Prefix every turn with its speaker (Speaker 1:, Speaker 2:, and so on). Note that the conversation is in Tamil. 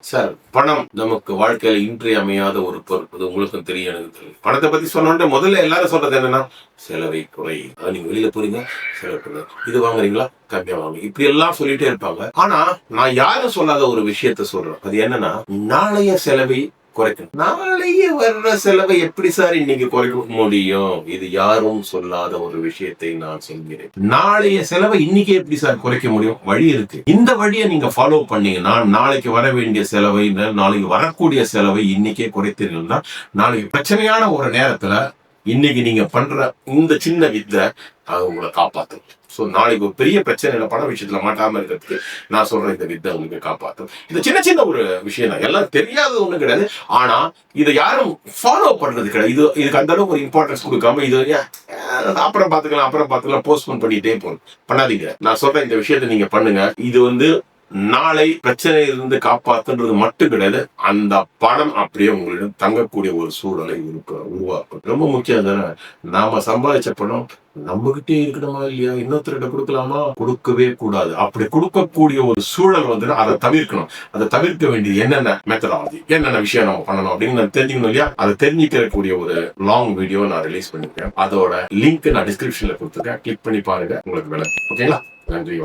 Speaker 1: சார், பணம் நமக்கு வாழ்க்கையில இன்றியமையாத ஒரு பொருள். அது உங்களுக்கும் தெரியும், எனக்கு தெரியும். பணத்தை பத்தி சொன்னோட முதல்ல எல்லாரும் சொல்றது என்னன்னா, செலவை குறை. நீங்க வெளியில போறீங்க, செலவு குறை. இது வாங்குறீங்களா, கம்மியா வாங்க. இப்படி எல்லாம் சொல்லிட்டே இருப்பாங்க. ஆனா நான் யாரும் சொல்லாத ஒரு விஷயத்த சொல்றேன். அது என்னன்னா, நாளைய செலவை குறைக்கணும். நாளையே வர்ற செலவை எப்படி சார் இன்னைக்கு குறைக்க முடியும்? இது யாரும் சொல்லாத ஒரு விஷயத்தை நான் சொல்கிறேன். நாளைய செலவை இன்னைக்கு எப்படி சார் குறைக்க முடியும்? வழி இருக்கு. இந்த வழியை நீங்க ஃபாலோ பண்ணீங்கன்னா நாளைக்கு வர வேண்டிய செலவை, நாளைக்கு வரக்கூடிய செலவை இன்னைக்கே குறைத்தீங்கன்னா, நாளைக்கு பிரச்சனையான ஒரு நேரத்துல இன்னைக்கு நீங்க பண்ற இந்த சின்ன வித்தை அது உங்களை காப்பாற்றும். சோ நாளைக்கு ஒரு பெரிய பிரச்சனை பண விஷயத்துல மாட்டாம இருக்கிறதுக்கு நான் சொல்றேன், இந்த வித்தை உங்களுக்கு காப்பாற்றும். இது சின்ன சின்ன ஒரு விஷயம் தான், எல்லாம் தெரியாதது ஒண்ணு கிடையாது. ஆனா இதை யாரும் ஃபாலோ பண்றது கிடையாது. இதுக்கு அந்த அளவுக்கு ஒரு இம்பார்ட்டன்ஸ் கொடுக்காம இது அப்புறம் பாத்துக்கலாம் போஸ்ட்போன் பண்ணிட்டே போகணும். பண்ணாதீங்க. நான் சொல்றேன், இந்த விஷயத்த நீங்க பண்ணுங்க. இது நாளை பிரச்சனையிலிருந்து காப்பாத்துன்றது மட்டும் கிடையாது, அந்த பணம் அப்படியே உங்களிடம் தங்கக்கூடிய ஒரு சூழலை உருவாக்கும். ரொம்ப முக்கியம் தானே. நாம சம்பாதிச்ச பணம் நம்மகிட்டே இருக்கணுமா இல்லையா, இன்னொருத்தர்கிட்ட கொடுக்கலாமா? கொடுக்கவே கூடாது. அப்படி கொடுக்கக்கூடிய ஒரு சூழல் அதை தவிர்க்கணும். அதை தவிர்க்க வேண்டியது என்னென்ன மெத்தடாலஜி, என்னென்ன விஷயம் நம்ம பண்ணணும் அப்படின்னு தெரிஞ்சுக்கணும் இல்லையா. அதை தெரிஞ்சுக்கக்கூடிய ஒரு லாங் வீடியோ நான் ரிலீஸ் பண்ணிருக்கேன். அதோட லிங்க் நான் டிஸ்கிரிப்ஷன்ல கொடுத்துருக்கேன். கிளிக் பண்ணி பாருங்க, உங்களுக்கு விளக்கும். ஓகேங்களா? நன்றி.